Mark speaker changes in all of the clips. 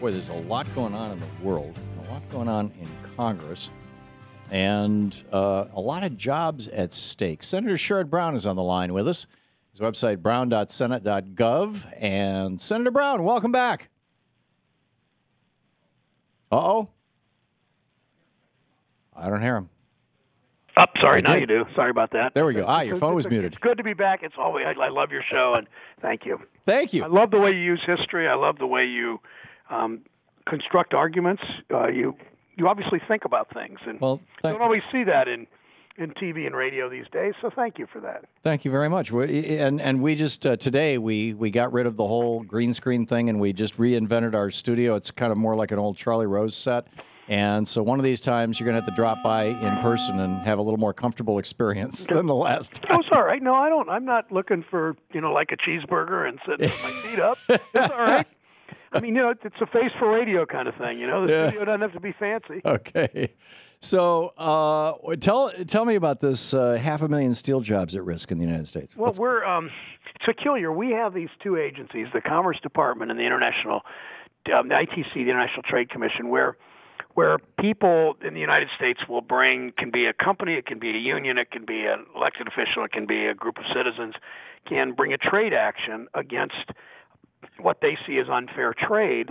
Speaker 1: Boy, there's a lot going on in the world, a lot going on in Congress, and a lot of jobs at stake. Senator Sherrod Brown is on the line with us. His website, brown.senate.gov. And Senator Brown, welcome back. Uh-oh. I don't hear him.
Speaker 2: Oh, sorry, now you do. Sorry about that.
Speaker 1: There we go. Your phone was muted.
Speaker 2: It's good to be back. It's always I love your show, and thank you.
Speaker 1: Thank you.
Speaker 2: I love the way you use history. I love the way you construct arguments. You obviously think about things, and you don't always see that in TV and radio these days. So thank you for that.
Speaker 1: Thank you very much. And we just today we got rid of the whole green screen thing, and we just reinvented our studio. It's kind of more like an old Charlie Rose set. And so one of these times you're going to have to drop by in person and have a little more comfortable experience than the last time.
Speaker 2: Oh, it's all right. No, I don't. I'm not looking for, like a cheeseburger and sitting with my feet up. It's all right. I mean, it's a face for radio kind of thing. The studio doesn't have to be fancy.
Speaker 1: Okay. So tell me about this 500,000 steel jobs at risk in the United States.
Speaker 2: Well, it's peculiar. We have these two agencies, the Commerce Department and the ITC, the International Trade Commission, where people in the United States can be a company, it can be a union, it can be an elected official, it can be a group of citizens, can bring a trade action against what they see as unfair trade.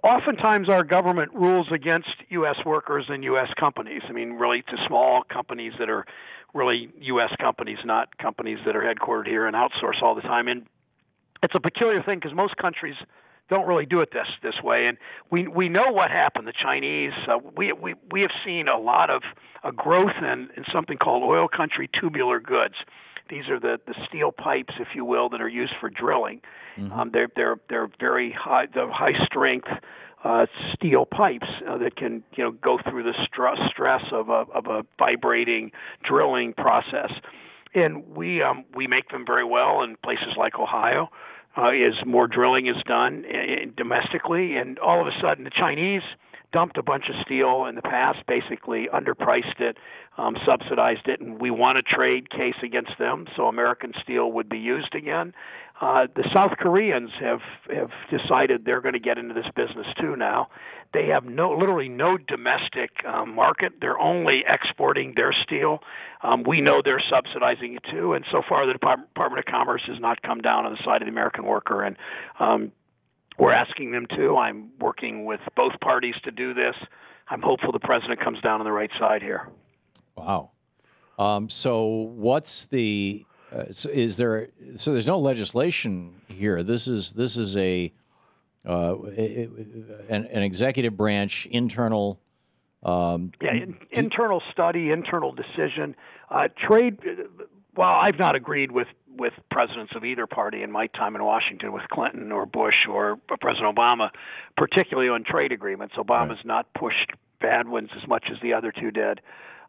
Speaker 2: Oftentimes our government rules against U.S. workers and U.S. companies. I mean, really to small companies that are really U.S. companies, not companies that are headquartered here and outsource all the time. And it's a peculiar thing because most countries don't really do it this way, and we know what happened. The Chinese, we have seen a lot of a growth in something called oil country tubular goods. These are the steel pipes, if you will, that are used for drilling. Mm-hmm. They're very high strength steel pipes that can go through the stress of a vibrating drilling process, and we make them very well in places like Ohio. As more drilling is done domestically, and all of a sudden the Chinese dumped a bunch of steel in the past, basically underpriced it, subsidized it, and we won a trade case against them, so American steel would be used again. The South Koreans have decided they're going to get into this business too now. They have literally no domestic market. They're only exporting their steel. We know they're subsidizing it too, and so far the Department of Commerce has not come down on the side of the American worker, and we're asking them to. I'm working with both parties to do this. I'm hopeful the president comes down on the right side here.
Speaker 1: Wow. So what's the there's no legislation here. This is an executive branch internal.
Speaker 2: Internal study, internal decision. Trade. Well, I've not agreed with presidents of either party in my time in Washington, with Clinton or Bush or President Obama, particularly on trade agreements. Obama's not pushed bad ones as much as the other two did.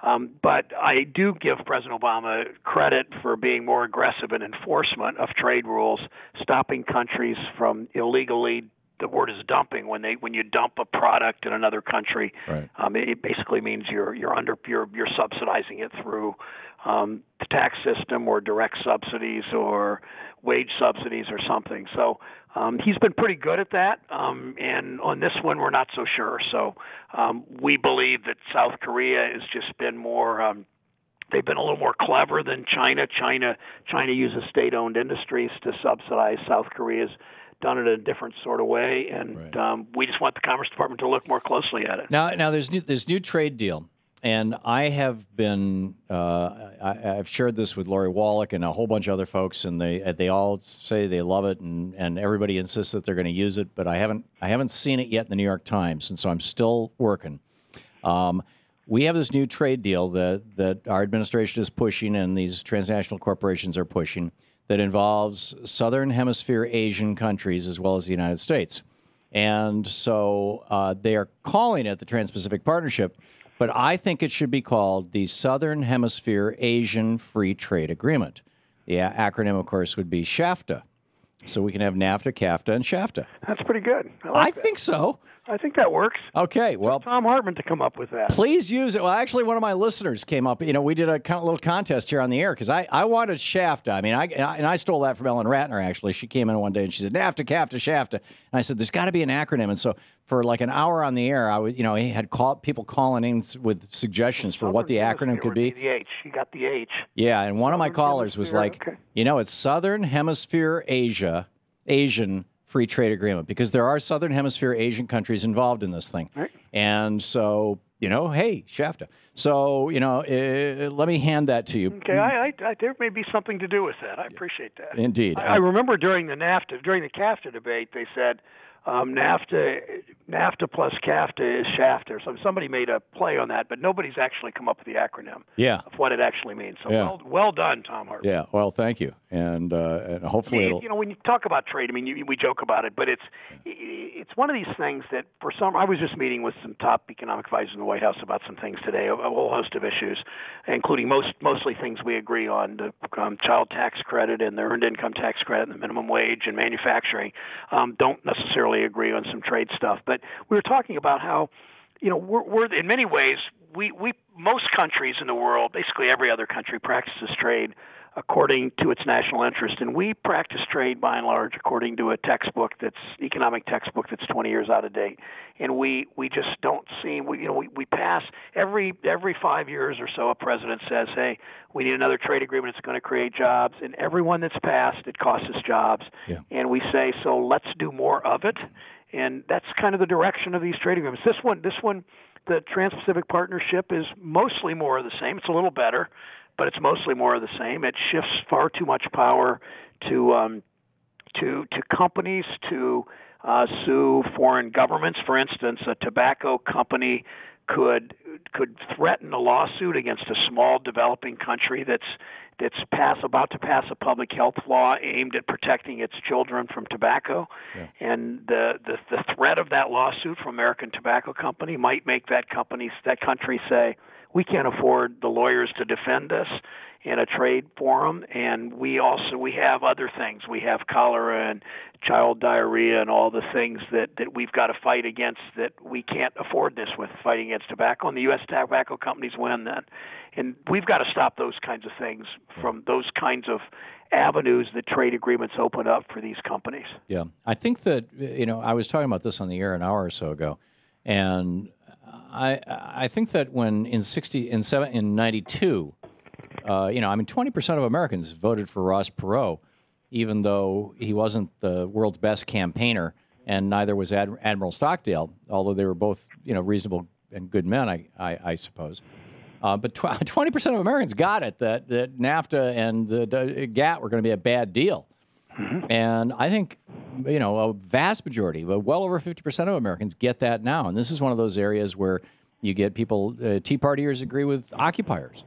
Speaker 2: But I do give President Obama credit for being more aggressive in enforcement of trade rules, stopping countries from illegally. The word is dumping. When you dump a product in another country, it basically means you're subsidizing it through the tax system or direct subsidies or wage subsidies or something. So he's been pretty good at that. And on this one, we're not so sure. So we believe that South Korea has just been more. They've been a little more clever than China. China uses state-owned industries to subsidize. South Korea's done it in a different sort of way, and we just want the Commerce Department to look more closely at it.
Speaker 1: Now there's this new trade deal, and I have been I've shared this with Lori Wallach and a whole bunch of other folks, and they all say they love it, and everybody insists that they're going to use it, but I haven't seen it yet in the New York Times, and so I'm still working. We have this new trade deal that our administration is pushing, and these transnational corporations are pushing, that involves Southern Hemisphere Asian countries as well as the United States. And so they are calling it the Trans-Pacific Partnership, but I think it should be called the Southern Hemisphere Asian Free Trade Agreement. The acronym, of course, would be SHAFTA. So we can have NAFTA, CAFTA, and SHAFTA.
Speaker 2: That's pretty good.
Speaker 1: I think so.
Speaker 2: I think that works.
Speaker 1: Okay, well,
Speaker 2: Thom Hartmann to come up with that.
Speaker 1: Please use it. Well, actually, one of my listeners came up. We did a little contest here on the air because I wanted SHAFTA. I mean, I stole that from Ellen Ratner. Actually, she came in one day and she said NAFTA, CAFTA, SHAFTA, and I said there's got to be an acronym. And so for like an hour on the air, he had people calling in with suggestions for what the acronym could be.
Speaker 2: The H. You got the H.
Speaker 1: Yeah, and one of my callers was like, it's Southern Hemisphere Asian Free Trade Agreement, because there are Southern Hemisphere Asian countries involved in this thing.
Speaker 2: Right.
Speaker 1: And so, hey, SHAFTA. So, let me hand that to you.
Speaker 2: Okay, there may be something to do with that. I appreciate that.
Speaker 1: Indeed.
Speaker 2: I remember during the CAFTA debate, they said NAFTA plus CAFTA is SHAFTA. So somebody made a play on that, but nobody's actually come up with the acronym of what it actually means. So well done, Thom Hartmann.
Speaker 1: Yeah, well, thank you. And hopefully
Speaker 2: when you talk about trade, we joke about it, but it's one of these things that I was just meeting with some top economic advisors in the White House about some things today, a whole host of issues, including mostly things we agree on, the child tax credit and the earned income tax credit and the minimum wage and manufacturing. Don't necessarily agree on some trade stuff, but we were talking about how we're in many ways most countries in the world, basically every other country, practices trade according to its national interest, and we practice trade by and large according to a economic textbook that's 20 years out of date, and we just don't seem we pass every 5 years or so a president says, hey, we need another trade agreement, it's going to create jobs, and every one that's passed it costs us jobs, and we say, so let's do more of it, and that's kind of the direction of these trade agreements. This one, the Trans-Pacific Partnership, is mostly more of the same. It's a little better, but it's mostly more of the same. It shifts far too much power to companies to sue foreign governments. For instance, a tobacco company could threaten a lawsuit against a small developing country that's about to pass a public health law aimed at protecting its children from tobacco, and the threat of that lawsuit from American Tobacco Company might make that country say, we can't afford the lawyers to defend us in a trade forum, and we have other things. We have cholera and child diarrhea and all the things that we've got to fight against, that we can't afford this with fighting against tobacco, and the U.S. tobacco companies win then. And we've got to stop those kinds of things from those kinds of avenues that trade agreements open up for these companies. Yeah,
Speaker 1: I think that, I was talking about this on the air an hour or so ago, and I think that when in 92, 20% of Americans voted for Ross Perot, even though he wasn't the world's best campaigner, and neither was Admiral Stockdale, although they were both, reasonable and good men, I suppose. But 20% of Americans got it that NAFTA and the GATT were going to be a bad deal. Mm-hmm. And I think, a vast majority, well over 50% of Americans get that now. And this is one of those areas where you get people, Tea Partiers agree with occupiers.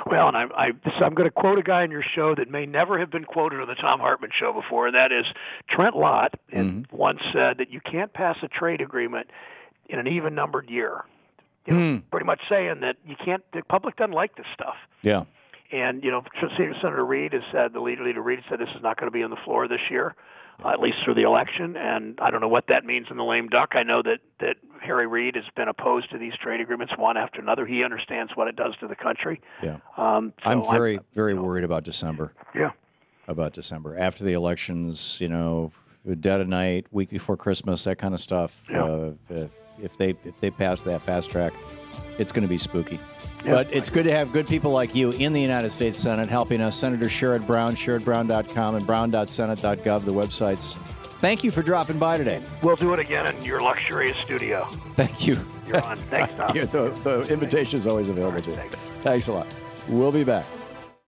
Speaker 2: Well, and I'm going to quote a guy on your show that may never have been quoted on the Thom Hartmann show before, and that is Trent Lott, and once said that you can't pass a trade agreement in an even-numbered year. Pretty much saying that the public doesn't like this stuff. Yeah. And, Senator Reid has said, the leader Reid said this is not going to be on the floor this year, at least through the election. And I don't know what that means in the lame duck. I know that Harry Reid has been opposed to these trade agreements one after another. He understands what it does to the country. Yeah. I'm very worried about December. Yeah. About December. After the elections, dead of night, week before Christmas, that kind of stuff. Yeah. If they pass that fast track, it's going to be spooky. Yeah, but it's good to have good people like you in the United States Senate helping us. Senator Sherrod Brown, SherrodBrown.com, and brown.senate.gov, the websites. Thank you for dropping by today. We'll do it again in your luxurious studio. Thank you. You're on. Thanks, Tom. The invitation is always available to you. Thanks a lot. We'll be back.